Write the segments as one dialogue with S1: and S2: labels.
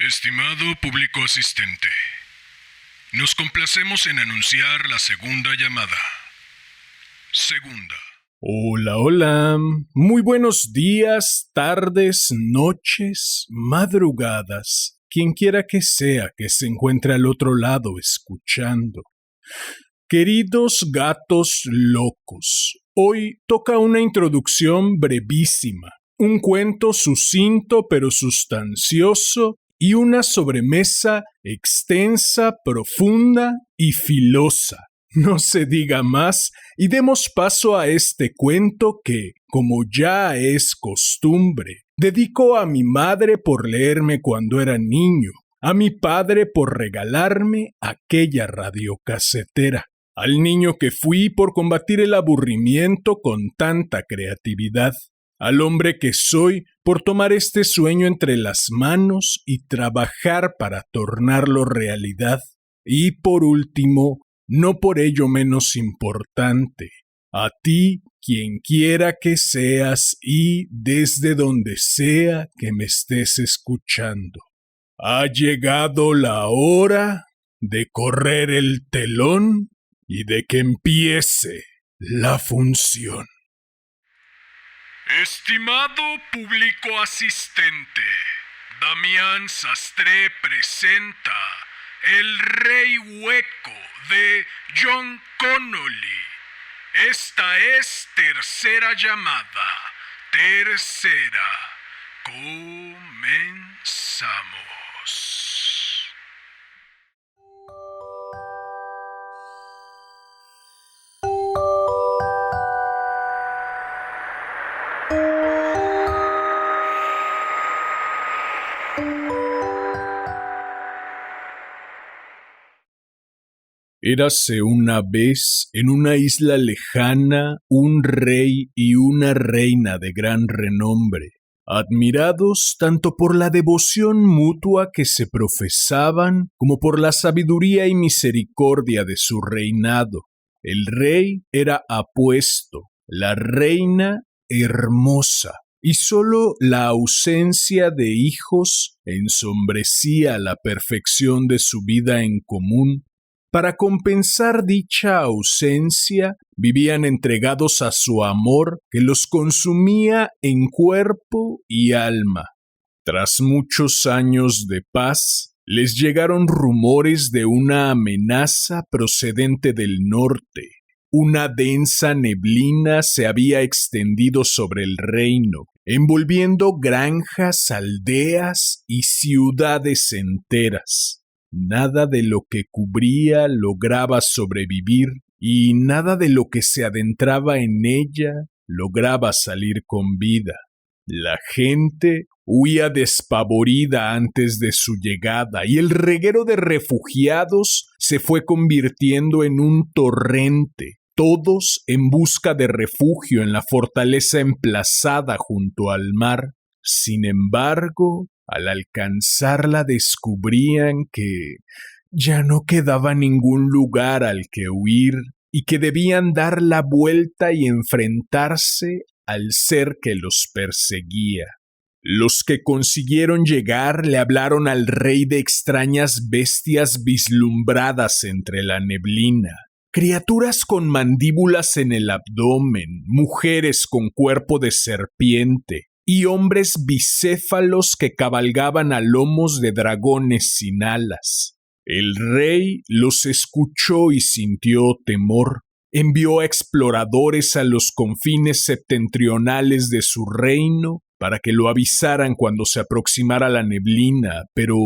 S1: Estimado público asistente, nos complacemos en anunciar la segunda llamada. Segunda.
S2: Hola, hola. Muy buenos días, tardes, noches, madrugadas. Quien quiera que sea que se encuentre al otro lado escuchando. Queridos gatos locos, hoy toca una introducción brevísima, un cuento sucinto pero sustancioso y una sobremesa extensa, profunda y filosa. No se diga más y demos paso a este cuento que, como ya es costumbre, dedico a mi madre por leerme cuando era niño, a mi padre por regalarme aquella radiocasetera, al niño que fui por combatir el aburrimiento con tanta creatividad, al hombre que soy por tomar este sueño entre las manos y trabajar para tornarlo realidad, y por último, no por ello menos importante, a ti, quien quiera que seas y desde donde sea que me estés escuchando. Ha llegado la hora de correr el telón y de que empiece la función.
S1: Estimado público asistente, Damián Sastre presenta El Rey Hueco de John Connolly. Esta es tercera llamada. Tercera. Comenzamos.
S2: Érase una vez, en una isla lejana, un rey y una reina de gran renombre, admirados tanto por la devoción mutua que se profesaban como por la sabiduría y misericordia de su reinado. El rey era apuesto, la reina hermosa, y sólo la ausencia de hijos ensombrecía la perfección de su vida en común. Para compensar dicha ausencia, vivían entregados a su amor que los consumía en cuerpo y alma. Tras muchos años de paz, les llegaron rumores de una amenaza procedente del norte. Una densa neblina se había extendido sobre el reino, envolviendo granjas, aldeas y ciudades enteras. Nada de lo que cubría lograba sobrevivir y nada de lo que se adentraba en ella lograba salir con vida. La gente huía despavorida antes de su llegada y el reguero de refugiados se fue convirtiendo en un torrente, todos en busca de refugio en la fortaleza emplazada junto al mar. Sin embargo, al alcanzarla descubrían que ya no quedaba ningún lugar al que huir y que debían dar la vuelta y enfrentarse al ser que los perseguía. Los que consiguieron llegar le hablaron al rey de extrañas bestias vislumbradas entre la neblina. Criaturas con mandíbulas en el abdomen, mujeres con cuerpo de serpiente y hombres bicéfalos que cabalgaban a lomos de dragones sin alas. El rey los escuchó y sintió temor. Envió a exploradores a los confines septentrionales de su reino para que lo avisaran cuando se aproximara la neblina, pero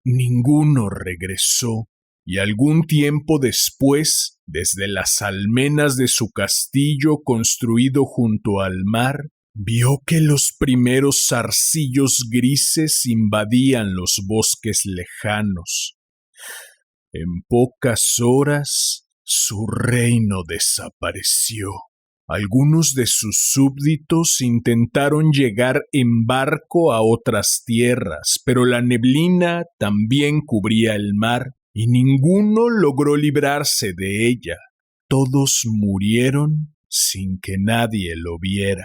S2: ninguno regresó. Y algún tiempo después, desde las almenas de su castillo construido junto al mar, vio que los primeros zarcillos grises invadían los bosques lejanos. En pocas horas, su reino desapareció. Algunos de sus súbditos intentaron llegar en barco a otras tierras, pero la neblina también cubría el mar y ninguno logró librarse de ella. Todos murieron sin que nadie lo viera.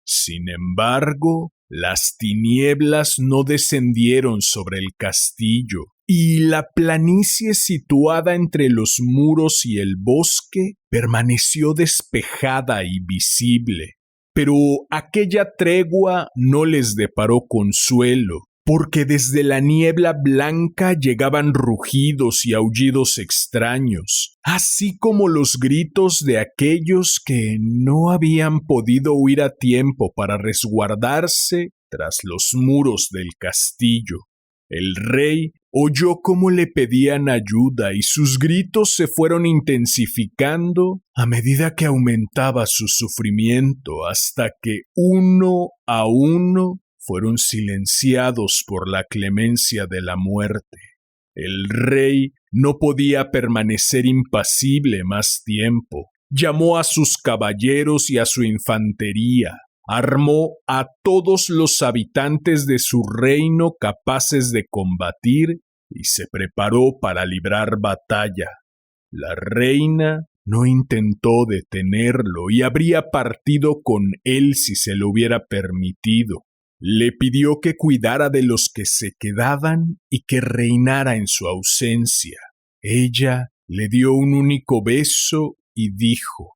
S2: Sin embargo, Las tinieblas no descendieron sobre el castillo, y la planicie situada entre los muros y el bosque permaneció despejada y visible. Pero aquella tregua no les deparó consuelo, porque desde la niebla blanca llegaban rugidos y aullidos extraños, así como los gritos de aquellos que no habían podido huir a tiempo para resguardarse tras los muros del castillo. El rey oyó cómo le pedían ayuda y sus gritos se fueron intensificando a medida que aumentaba su sufrimiento hasta que uno a uno fueron silenciados por la clemencia de la muerte. El rey no podía permanecer impasible más tiempo. Llamó a sus caballeros y a su infantería. Armó a todos los habitantes de su reino capaces de combatir y se preparó para librar batalla. La reina no intentó detenerlo y habría partido con él si se lo hubiera permitido. Le pidió que cuidara de los que se quedaban y que reinara en su ausencia. Ella le dio un único beso y dijo: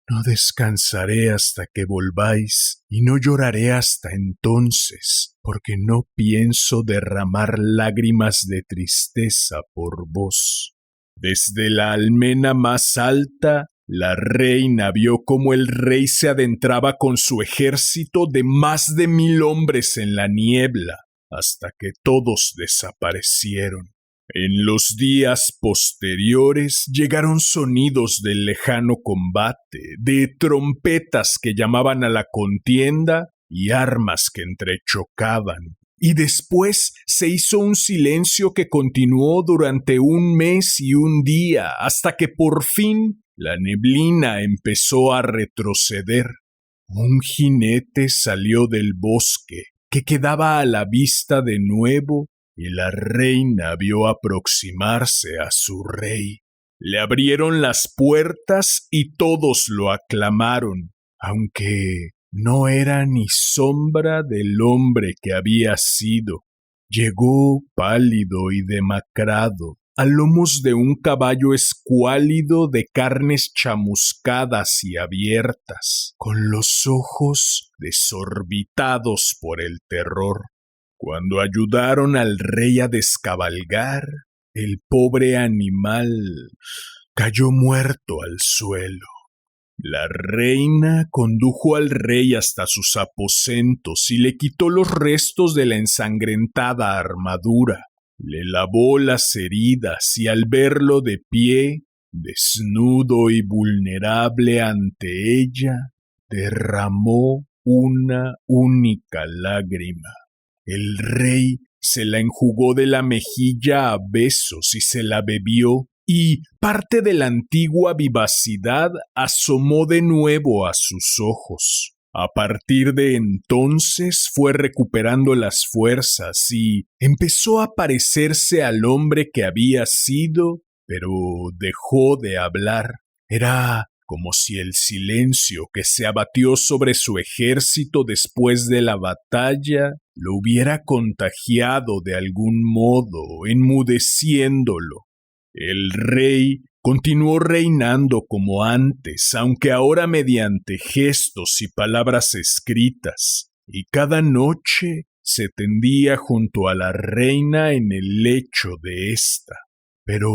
S2: «No descansaré hasta que volváis y no lloraré hasta entonces, porque no pienso derramar lágrimas de tristeza por vos». Desde la almena más alta, la reina vio cómo el rey se adentraba con su ejército de más de 1000 hombres en la niebla, hasta que todos desaparecieron. En los días posteriores llegaron sonidos del lejano combate, de trompetas que llamaban a la contienda y armas que entrechocaban. Y después se hizo un silencio que continuó durante 1 mes y 1 día, hasta que por fin la neblina empezó a retroceder. Un jinete salió del bosque, que quedaba a la vista de nuevo, y la reina vio aproximarse a su rey. Le abrieron las puertas y todos lo aclamaron, aunque no era ni sombra del hombre que había sido. Llegó pálido y demacrado, a lomos de un caballo escuálido de carnes chamuscadas y abiertas, con los ojos desorbitados por el terror. Cuando ayudaron al rey a descabalgar, el pobre animal cayó muerto al suelo. La reina condujo al rey hasta sus aposentos y le quitó los restos de la ensangrentada armadura. Le lavó las heridas y al verlo de pie, desnudo y vulnerable ante ella, derramó una única lágrima. El rey se la enjugó de la mejilla a besos y se la bebió, y parte de la antigua vivacidad asomó de nuevo a sus ojos. A partir de entonces fue recuperando las fuerzas y empezó a parecerse al hombre que había sido, pero dejó de hablar. Era como si el silencio que se abatió sobre su ejército después de la batalla lo hubiera contagiado de algún modo, enmudeciéndolo. El rey continuó reinando como antes, aunque ahora mediante gestos y palabras escritas, y cada noche se tendía junto a la reina en el lecho de ésta. Pero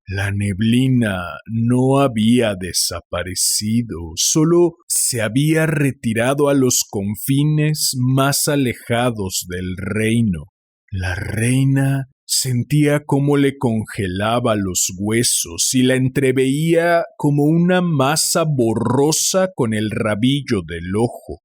S2: la neblina no había desaparecido, solo se había retirado a los confines más alejados del reino. La reina sentía cómo le congelaba los huesos y la entreveía como una masa borrosa con el rabillo del ojo.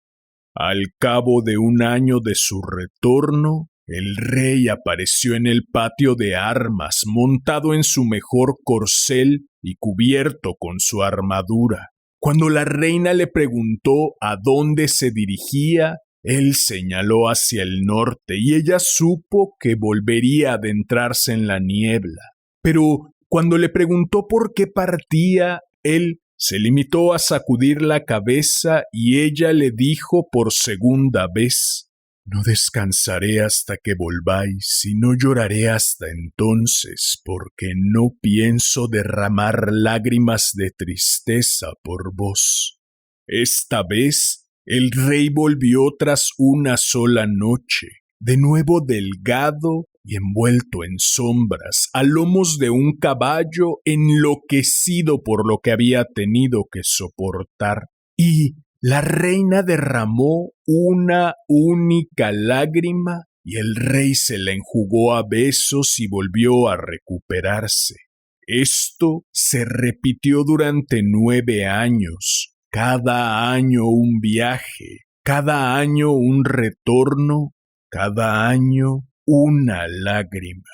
S2: Al cabo de 1 año de su retorno, el rey apareció en el patio de armas, montado en su mejor corcel y cubierto con su armadura. Cuando la reina le preguntó a dónde se dirigía, él señaló hacia el norte y ella supo que volvería a adentrarse en la niebla. Pero cuando le preguntó por qué partía, él se limitó a sacudir la cabeza y ella le dijo por segunda vez: No descansaré hasta que volváis y no lloraré hasta entonces, porque no pienso derramar lágrimas de tristeza por vos. Esta vez el rey volvió tras una sola noche, de nuevo delgado y envuelto en sombras, a lomos de un caballo enloquecido por lo que había tenido que soportar. Y la reina derramó una única lágrima y el rey se la enjugó a besos y volvió a recuperarse. Esto se repitió durante 9 años, cada año un viaje, cada año un retorno, cada año una lágrima.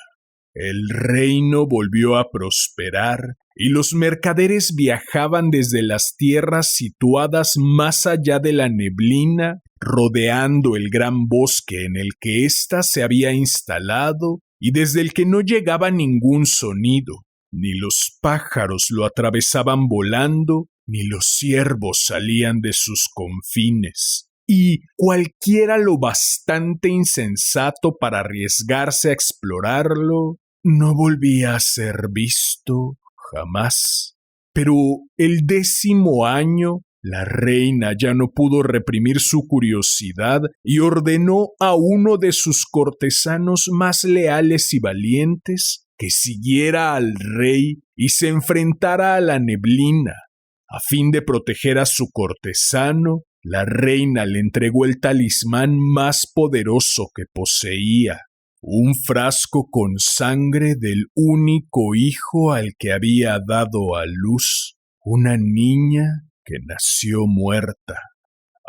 S2: El reino volvió a prosperar y los mercaderes viajaban desde las tierras situadas más allá de la neblina, rodeando el gran bosque en el que ésta se había instalado y desde el que no llegaba ningún sonido, ni los pájaros lo atravesaban volando, ni los ciervos salían de sus confines. Y cualquiera lo bastante insensato para arriesgarse a explorarlo, no volvía a ser visto jamás. Pero el 10º año, la reina ya no pudo reprimir su curiosidad y ordenó a uno de sus cortesanos más leales y valientes que siguiera al rey y se enfrentara a la neblina. A fin de proteger a su cortesano, la reina le entregó el talismán más poderoso que poseía, un frasco con sangre del único hijo al que había dado a luz, una niña que nació muerta.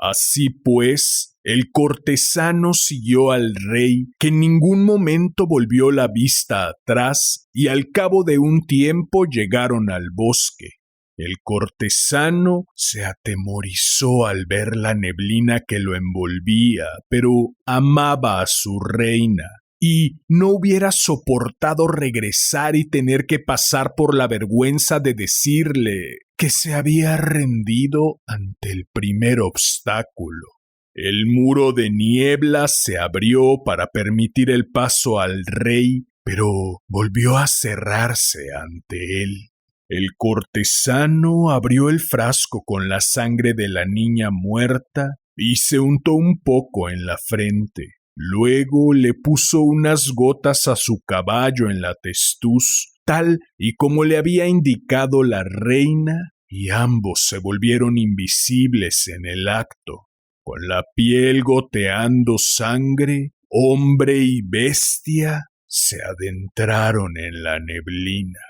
S2: Así pues, el cortesano siguió al rey, que en ningún momento volvió la vista atrás, y al cabo de un tiempo llegaron al bosque. El cortesano se atemorizó al ver la neblina que lo envolvía, pero amaba a su reina y no hubiera soportado regresar y tener que pasar por la vergüenza de decirle que se había rendido ante el primer obstáculo. El muro de niebla se abrió para permitir el paso al rey, pero volvió a cerrarse ante él. El cortesano abrió el frasco con la sangre de la niña muerta y se untó un poco en la frente. Luego le puso unas gotas a su caballo en la testuz, tal y como le había indicado la reina, y ambos se volvieron invisibles en el acto. Con la piel goteando sangre, hombre y bestia se adentraron en la neblina.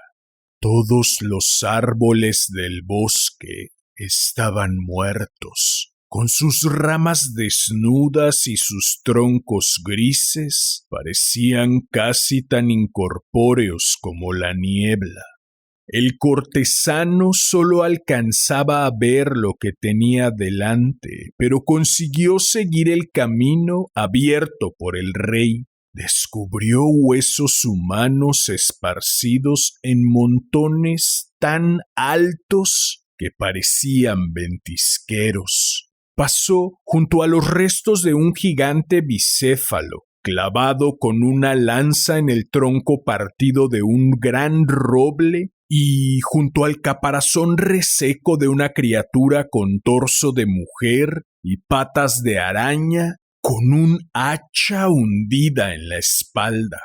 S2: Todos los árboles del bosque estaban muertos, con sus ramas desnudas y sus troncos grises parecían casi tan incorpóreos como la niebla. El cortesano solo alcanzaba a ver lo que tenía delante, pero consiguió seguir el camino abierto por el rey. Descubrió huesos humanos esparcidos en montones tan altos que parecían ventisqueros. Pasó junto a los restos de un gigante bicéfalo, clavado con una lanza en el tronco partido de un gran roble, y junto al caparazón reseco de una criatura con torso de mujer y patas de araña, con un hacha hundida en la espalda.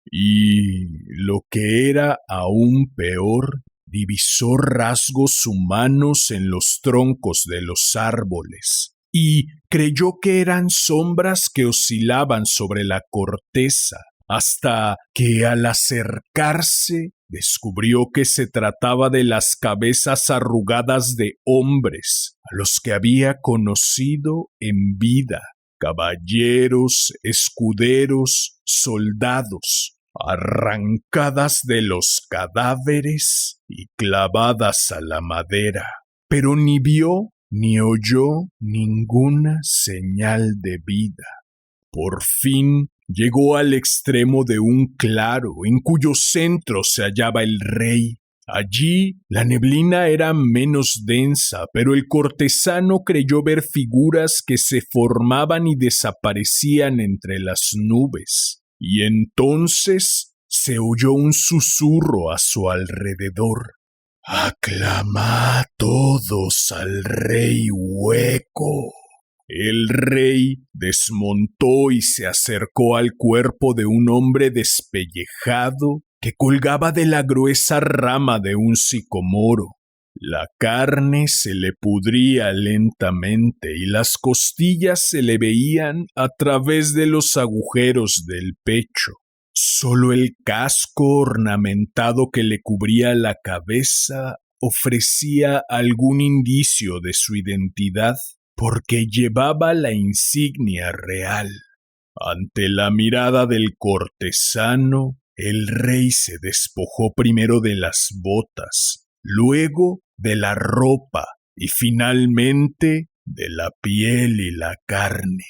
S2: Y lo que era aún peor, divisó rasgos humanos en los troncos de los árboles, y creyó que eran sombras que oscilaban sobre la corteza, hasta que al acercarse descubrió que se trataba de las cabezas arrugadas de hombres a los que había conocido en vida. Caballeros, escuderos, soldados, arrancadas de los cadáveres y clavadas a la madera, pero ni vio ni oyó ninguna señal de vida. Por fin llegó al extremo de un claro en cuyo centro se hallaba el rey, Allí la neblina era menos densa, pero el cortesano creyó ver figuras que se formaban y desaparecían entre las nubes, y entonces se oyó un susurro a su alrededor. «Aclamad todos al rey hueco». El rey desmontó y se acercó al cuerpo de un hombre despellejado que colgaba de la gruesa rama de un sicomoro. La carne se le pudría lentamente y las costillas se le veían a través de los agujeros del pecho. Solo el casco ornamentado que le cubría la cabeza ofrecía algún indicio de su identidad, porque llevaba la insignia real. Ante la mirada del cortesano, el rey se despojó primero de las botas, luego de la ropa y finalmente de la piel y la carne.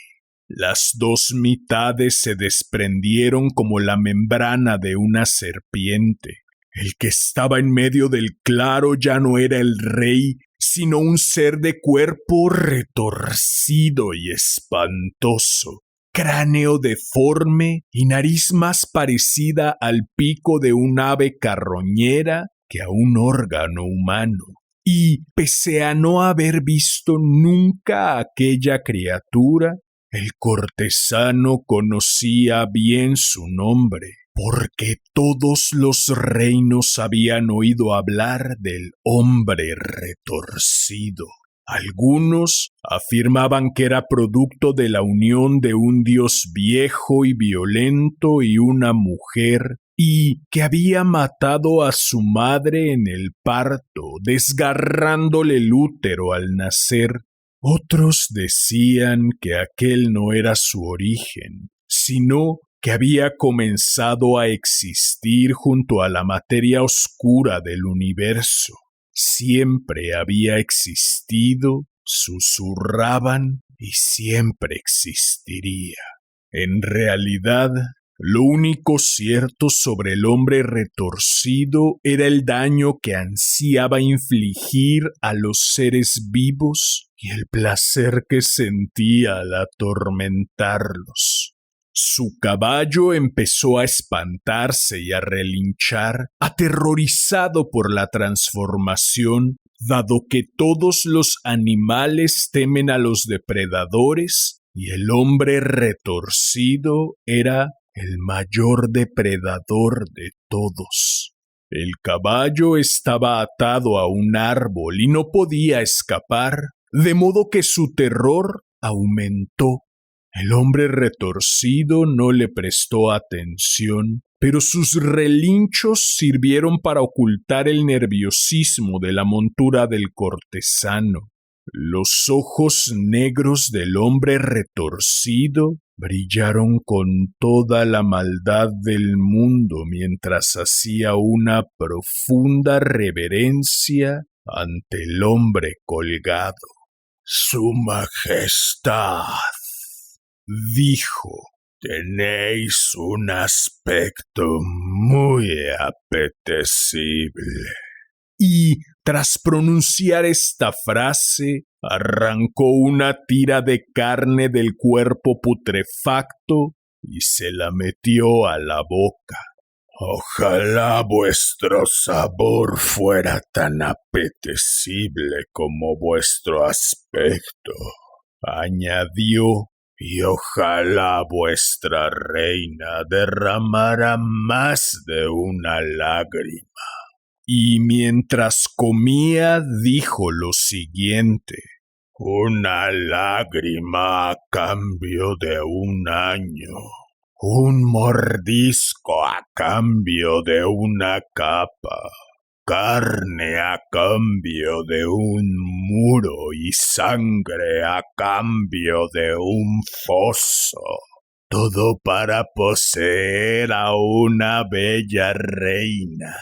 S2: Las dos mitades se desprendieron como la membrana de una serpiente. El que estaba en medio del claro ya no era el rey, sino un ser de cuerpo retorcido y espantoso, cráneo deforme y nariz más parecida al pico de un ave carroñera que a un órgano humano. Y pese a no haber visto nunca a aquella criatura, el cortesano conocía bien su nombre, porque todos los reinos habían oído hablar del hombre retorcido. Algunos afirmaban que era producto de la unión de un dios viejo y violento y una mujer, y que había matado a su madre en el parto, desgarrándole el útero al nacer. Otros decían que aquel no era su origen, sino que había comenzado a existir junto a la materia oscura del universo. Siempre había existido, susurraban, y siempre existiría. En realidad, lo único cierto sobre el hombre retorcido era el daño que ansiaba infligir a los seres vivos y el placer que sentía al atormentarlos. Su caballo empezó a espantarse y a relinchar, aterrorizado por la transformación, dado que todos los animales temen a los depredadores, y el hombre retorcido era el mayor depredador de todos. El caballo estaba atado a un árbol y no podía escapar, de modo que su terror aumentó. El hombre retorcido no le prestó atención, pero sus relinchos sirvieron para ocultar el nerviosismo de la montura del cortesano. Los ojos negros del hombre retorcido brillaron con toda la maldad del mundo mientras hacía una profunda reverencia ante el hombre colgado. «Su Majestad», dijo, «tenéis un aspecto muy apetecible». Y, tras pronunciar esta frase, arrancó una tira de carne del cuerpo putrefacto y se la metió a la boca. «Ojalá vuestro sabor fuera tan apetecible como vuestro aspecto», añadió, «y ojalá vuestra reina derramara más de una lágrima». Y mientras comía dijo lo siguiente: «Una lágrima a cambio de un año, un mordisco a cambio de una capa, carne a cambio de un muro y sangre a cambio de un foso. Todo para poseer a una bella reina.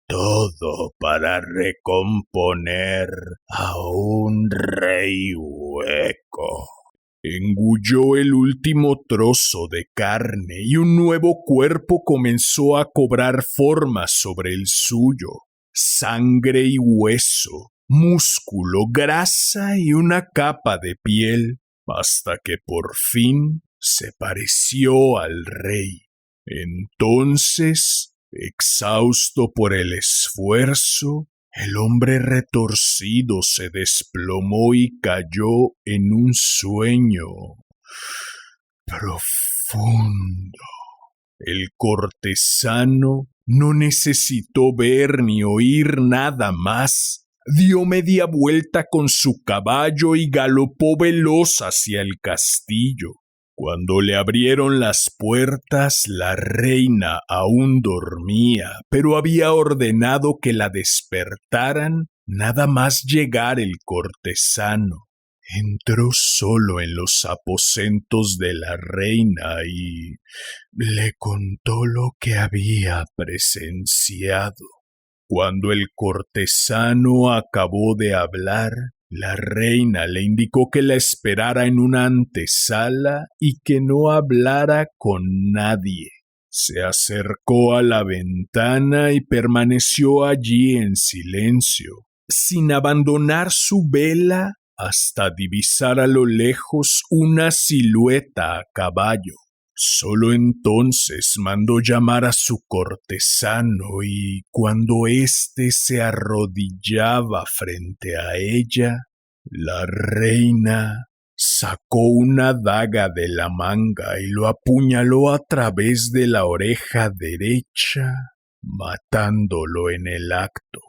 S2: Todo para recomponer a un rey hueco». Engulló el último trozo de carne y un nuevo cuerpo comenzó a cobrar forma sobre el suyo. sangre y hueso, músculo, grasa y una capa de piel, hasta que por fin se pareció al rey. Entonces, exhausto por el esfuerzo, el hombre retorcido se desplomó y cayó en un sueño profundo. El cortesano no necesitó ver ni oír nada más. Dio media vuelta con su caballo y galopó veloz hacia el castillo. Cuando le abrieron las puertas, la reina aún dormía, pero había ordenado que la despertaran nada más llegar el cortesano. Entró solo en los aposentos de la reina y le contó lo que había presenciado. Cuando el cortesano acabó de hablar, la reina le indicó que la esperara en una antesala y que no hablara con nadie. Se acercó a la ventana y permaneció allí en silencio, sin abandonar su vela hasta divisar a lo lejos una silueta a caballo. Solo entonces mandó llamar a su cortesano y cuando éste se arrodillaba frente a ella, la reina sacó una daga de la manga y lo apuñaló a través de la oreja derecha, matándolo en el acto.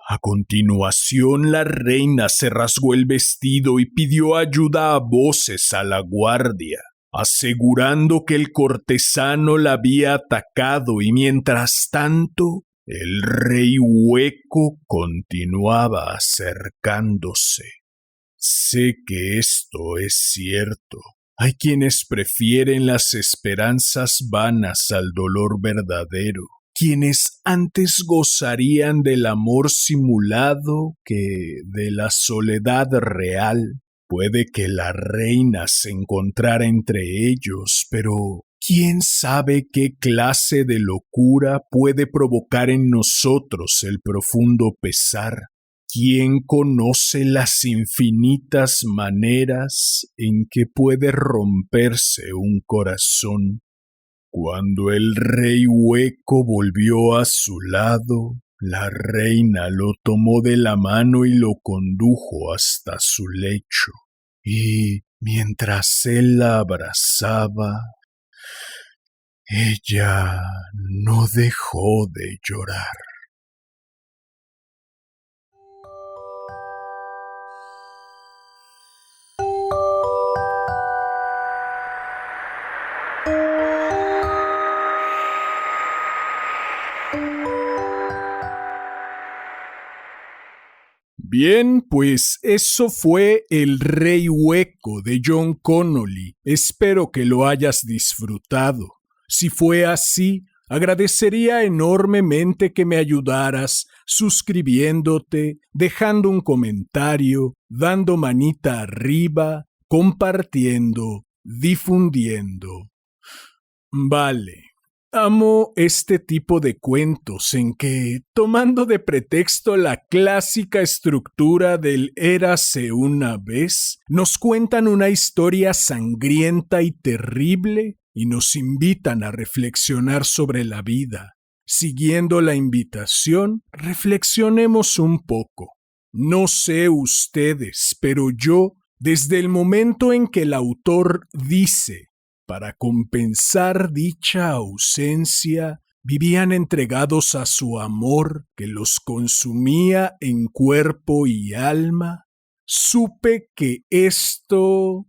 S2: A continuación, la reina se rasgó el vestido y pidió ayuda a voces a la guardia, asegurando que el cortesano la había atacado y mientras tanto el rey hueco continuaba acercándose. Sé que esto es cierto. Hay quienes prefieren las esperanzas vanas al dolor verdadero, quienes antes gozarían del amor simulado que de la soledad real. Puede que la reina se encontrara entre ellos, pero ¿quién sabe qué clase de locura puede provocar en nosotros el profundo pesar? ¿Quién conoce las infinitas maneras en que puede romperse un corazón? Cuando el rey hueco volvió a su lado, la reina lo tomó de la mano y lo condujo hasta su lecho. Y mientras él la abrazaba, ella no dejó de llorar. Bien, pues eso fue El Rey Hueco de John Connolly. Espero que lo hayas disfrutado. Si fue así, agradecería enormemente que me ayudaras suscribiéndote, dejando un comentario, dando manita arriba, compartiendo, difundiendo. Vale. Amo este tipo de cuentos en que, tomando de pretexto la clásica estructura del Érase una vez, nos cuentan una historia sangrienta y terrible y nos invitan a reflexionar sobre la vida. Siguiendo la invitación, reflexionemos un poco. No sé ustedes, pero yo, desde el momento en que el autor dice para compensar dicha ausencia, vivían entregados a su amor que los consumía en cuerpo y alma, supe que esto,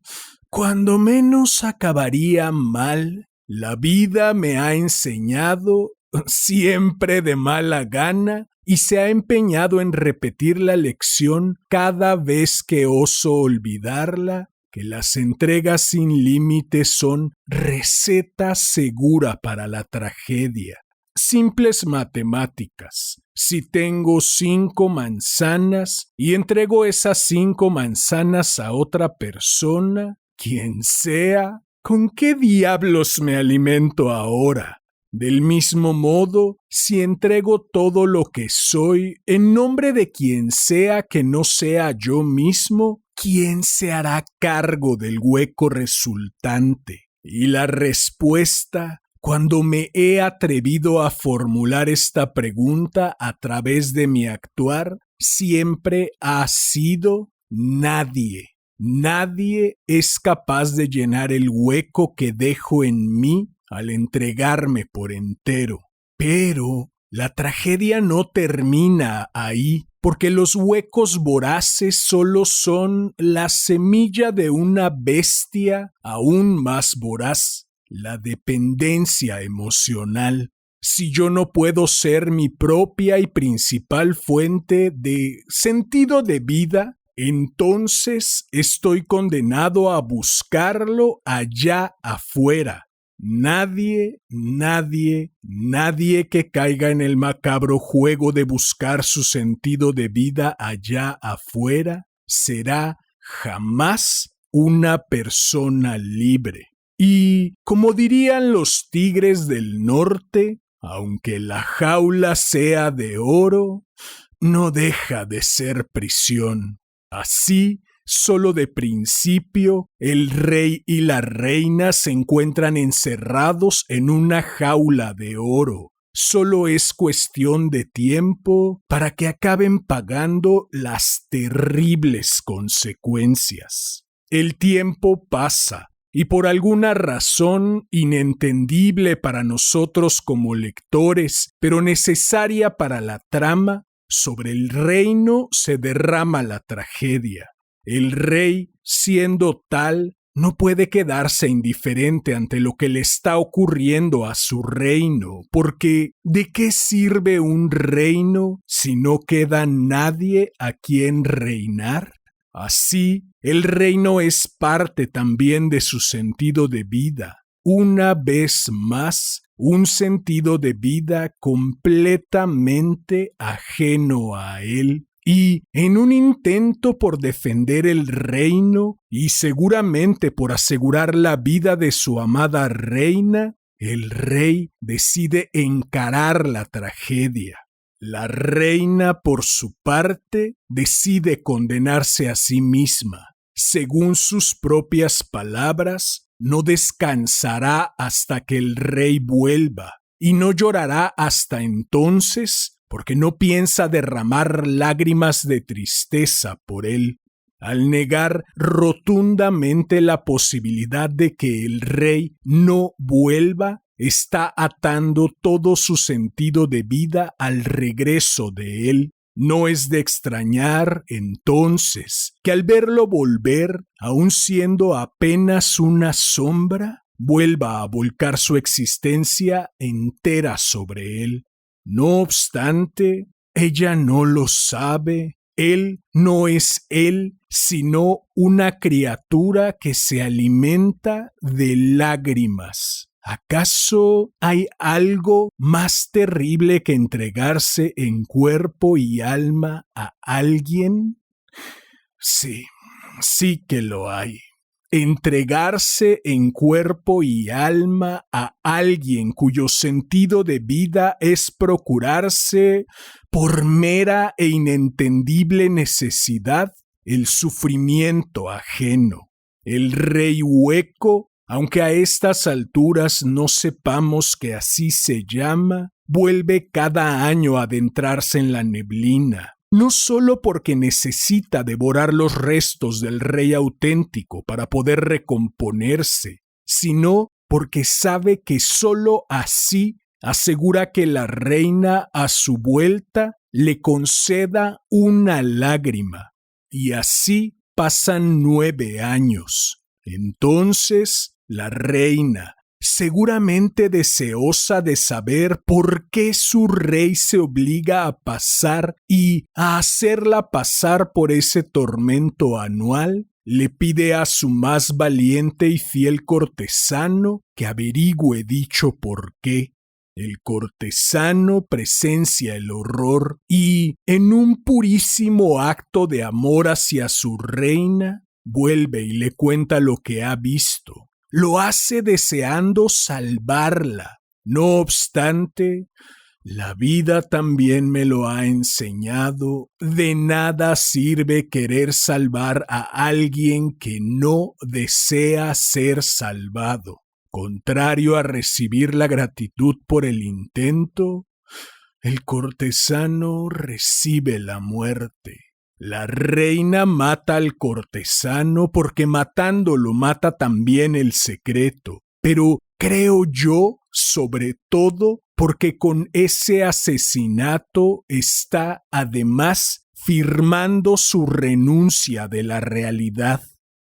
S2: cuando menos acabaría mal. La vida me ha enseñado, siempre de mala gana, y se ha empeñado en repetir la lección cada vez que oso olvidarla, que las entregas sin límites son receta segura para la tragedia. Simples matemáticas. Si tengo 5 manzanas y entrego esas 5 manzanas a otra persona, quien sea, ¿con qué diablos me alimento ahora? Del mismo modo, si entrego todo lo que soy en nombre de quien sea que no sea yo mismo, ¿quién se hará cargo del hueco resultante? Y la respuesta, cuando me he atrevido a formular esta pregunta a través de mi actuar, siempre ha sido nadie. Nadie es capaz de llenar el hueco que dejo en mí al entregarme por entero. Pero la tragedia no termina ahí, porque los huecos voraces solo son la semilla de una bestia aún más voraz, la dependencia emocional. Si yo no puedo ser mi propia y principal fuente de sentido de vida, entonces estoy condenado a buscarlo allá afuera. Nadie que caiga en el macabro juego de buscar su sentido de vida allá afuera será jamás una persona libre. Y, como dirían los tigres del norte, aunque la jaula sea de oro, no deja de ser prisión. Así, solo de principio, el rey y la reina se encuentran encerrados en una jaula de oro. Solo es cuestión de tiempo para que acaben pagando las terribles consecuencias. El tiempo pasa y por alguna razón inentendible para nosotros como lectores, pero necesaria para la trama, sobre el reino se derrama la tragedia. El rey, siendo tal, no puede quedarse indiferente ante lo que le está ocurriendo a su reino, porque ¿de qué sirve un reino si no queda nadie a quien reinar? Así, el reino es parte también de su sentido de vida. Una vez más, un sentido de vida completamente ajeno a él. Y en un intento por defender el reino y seguramente por asegurar la vida de su amada reina, el rey decide encarar la tragedia. La reina, por su parte, decide condenarse a sí misma. Según sus propias palabras, no descansará hasta que el rey vuelva y no llorará hasta entonces porque no piensa derramar lágrimas de tristeza por él. Al negar rotundamente la posibilidad de que el rey no vuelva, está atando todo su sentido de vida al regreso de él. No es de extrañar, entonces, que al verlo volver, aun siendo apenas una sombra, vuelva a volcar su existencia entera sobre él. No obstante, ella no lo sabe. Él no es él, sino una criatura que se alimenta de lágrimas. ¿Acaso hay algo más terrible que entregarse en cuerpo y alma a alguien? Sí que lo hay. Entregarse en cuerpo y alma a alguien cuyo sentido de vida es procurarse, por mera e inentendible necesidad, el sufrimiento ajeno. El rey hueco, aunque a estas alturas no sepamos que así se llama, vuelve cada año a adentrarse en la neblina. No solo porque necesita devorar los restos del rey auténtico para poder recomponerse, sino porque sabe que sólo así asegura que la reina a su vuelta le conceda una lágrima. Y así pasan 9 años. Entonces, la reina, seguramente deseosa de saber por qué su rey se obliga a pasar y a hacerla pasar por ese tormento anual, le pide a su más valiente y fiel cortesano que averigüe dicho por qué. El cortesano presencia el horror y, en un purísimo acto de amor hacia su reina, vuelve y le cuenta lo que ha visto. Lo hace deseando salvarla, No obstante, la vida también me lo ha enseñado. De nada sirve querer salvar a alguien que no desea ser salvado. Contrario a recibir la gratitud por el intento, el cortesano recibe la muerte. La reina mata al cortesano porque matándolo mata también el secreto. Pero creo yo, sobre todo, porque con ese asesinato está además firmando su renuncia de la realidad.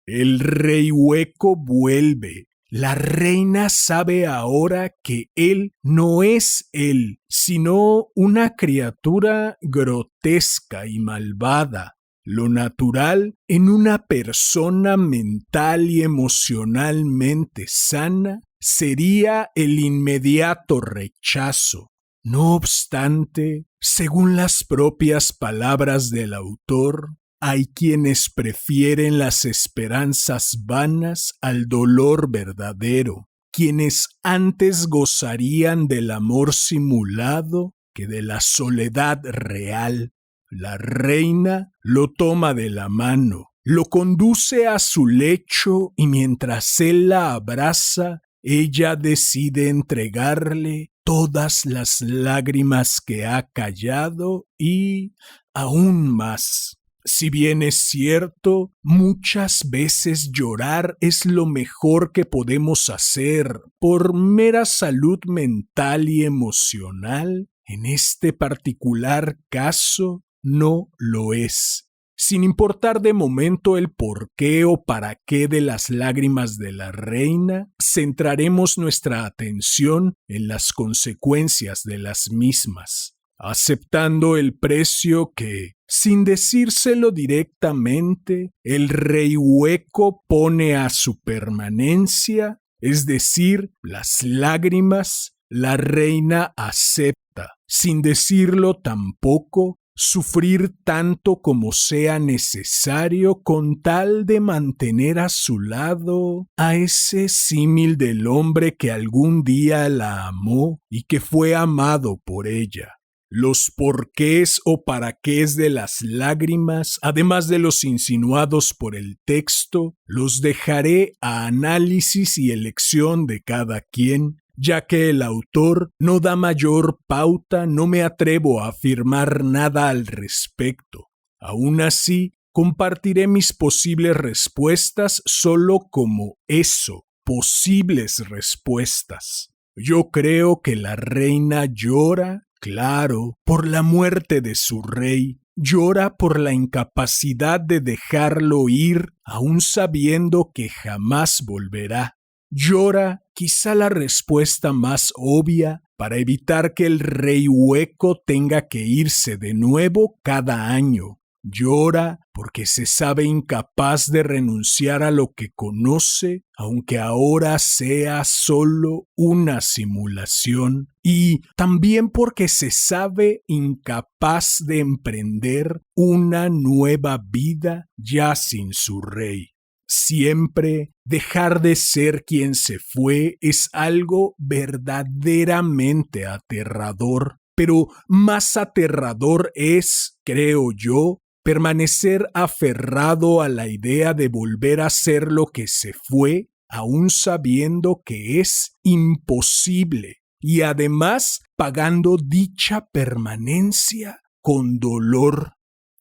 S2: El rey hueco vuelve. La reina sabe ahora que él no es él, sino una criatura grotesca y malvada. Lo natural en una persona mental y emocionalmente sana sería el inmediato rechazo. No obstante, según las propias palabras del autor, hay quienes prefieren las esperanzas vanas al dolor verdadero, quienes antes gozarían del amor simulado que de la soledad real. La reina lo toma de la mano, lo conduce a su lecho y mientras él la abraza, ella decide entregarle todas las lágrimas que ha callado y aún más. Si bien es cierto, muchas veces llorar es lo mejor que podemos hacer por mera salud mental y emocional, en este particular caso no lo es. Sin importar de momento el por qué o para qué de las lágrimas de la reina, centraremos nuestra atención en las consecuencias de las mismas, aceptando el precio que, sin decírselo directamente, el rey hueco pone a su permanencia, es decir, las lágrimas, la reina acepta, sin decirlo tampoco, sufrir tanto como sea necesario con tal de mantener a su lado a ese símil del hombre que algún día la amó y que fue amado por ella. Los porqués o para qués de las lágrimas, además de los insinuados por el texto, los dejaré a análisis y elección de cada quien. Ya que el autor no da mayor pauta, no me atrevo a afirmar nada al respecto. Aún así, compartiré mis posibles respuestas solo como eso, posibles respuestas. Yo creo que la reina llora, claro, por la muerte de su rey. Llora por la incapacidad de dejarlo ir, aun sabiendo que jamás volverá. Llora, quizá la respuesta más obvia, para evitar que el rey hueco tenga que irse de nuevo cada año. Llora porque se sabe incapaz de renunciar a lo que conoce, aunque ahora sea solo una simulación. Y también porque se sabe incapaz de emprender una nueva vida ya sin su rey. Siempre dejar de ser quien se fue es algo verdaderamente aterrador, pero más aterrador es, creo yo, permanecer aferrado a la idea de volver a ser lo que se fue, aun sabiendo que es imposible, y además pagando dicha permanencia con dolor.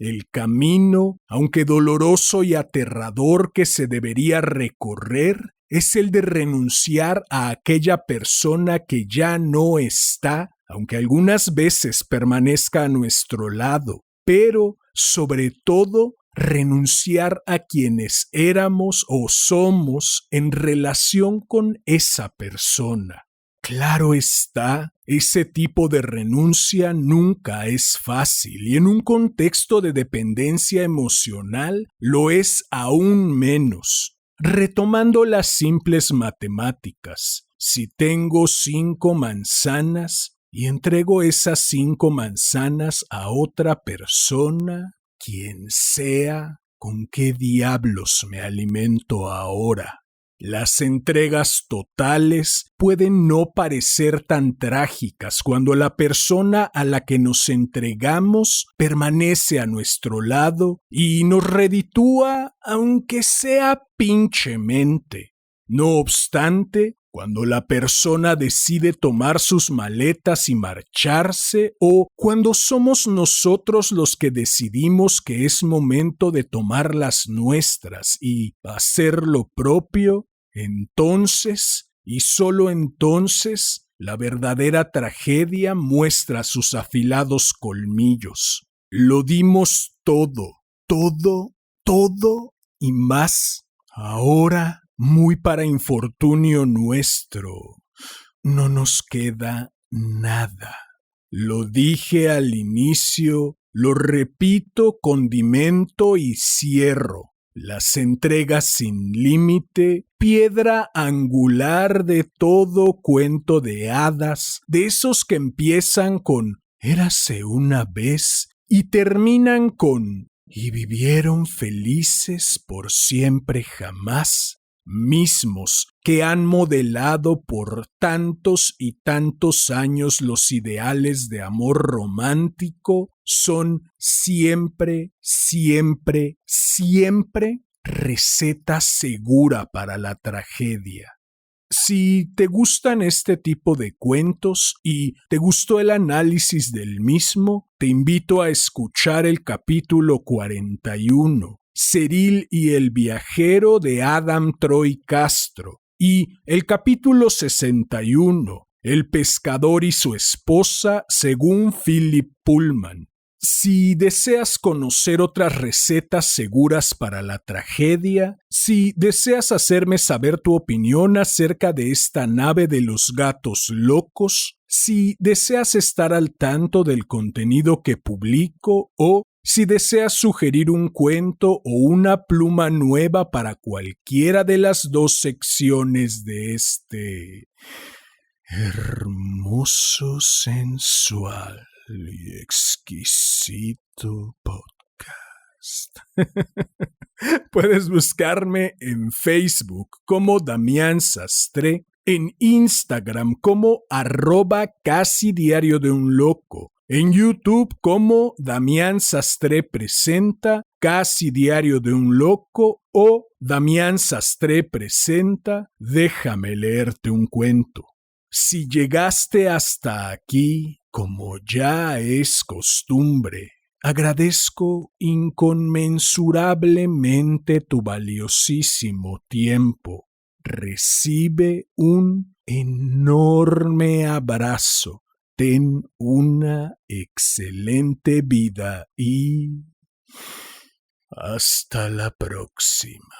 S2: El camino, aunque doloroso y aterrador que se debería recorrer, es el de renunciar a aquella persona que ya no está, aunque algunas veces permanezca a nuestro lado, pero, sobre todo, renunciar a quienes éramos o somos en relación con esa persona. Claro está, ese tipo de renuncia nunca es fácil y en un contexto de dependencia emocional lo es aún menos. Retomando las simples matemáticas, si tengo 5 manzanas y entrego esas 5 manzanas a otra persona, quien sea, ¿con qué diablos me alimento ahora? Las entregas totales pueden no parecer tan trágicas cuando la persona a la que nos entregamos permanece a nuestro lado y nos reditúa, aunque sea pinchemente. No obstante, cuando la persona decide tomar sus maletas y marcharse, o cuando somos nosotros los que decidimos que es momento de tomar las nuestras y hacer lo propio, entonces, y solo entonces, la verdadera tragedia muestra sus afilados colmillos. Lo dimos todo, todo, todo y más. Ahora, muy para infortunio nuestro, no nos queda nada. Lo dije al inicio, lo repito, condimento y cierro. Las entregas sin límite, piedra angular de todo cuento de hadas, de esos que empiezan con «érase una vez» y terminan con «y vivieron felices por siempre jamás», mismos que han modelado por tantos y tantos años los ideales de amor romántico, son siempre, siempre, siempre receta segura para la tragedia. Si te gustan este tipo de cuentos y te gustó el análisis del mismo, te invito a escuchar el capítulo 41, Ceril y el viajero, de Adam Troy Castro, y el capítulo 61, El pescador y su esposa, según Philip Pullman. Si deseas conocer otras recetas seguras para la tragedia, si deseas hacerme saber tu opinión acerca de esta nave de los gatos locos, si deseas estar al tanto del contenido que publico o si deseas sugerir un cuento o una pluma nueva para cualquiera de las dos secciones de este hermoso, sensual y exquisito podcast. Puedes buscarme en Facebook como Damián Sastre, en Instagram como @casidiario de un loco, en YouTube como Damián Sastre presenta, Casi Diario de un Loco o Damián Sastre presenta, Déjame leerte un cuento. Si llegaste hasta aquí, como ya es costumbre, agradezco inconmensurablemente tu valiosísimo tiempo. Recibe un enorme abrazo. Ten una excelente vida y hasta la próxima.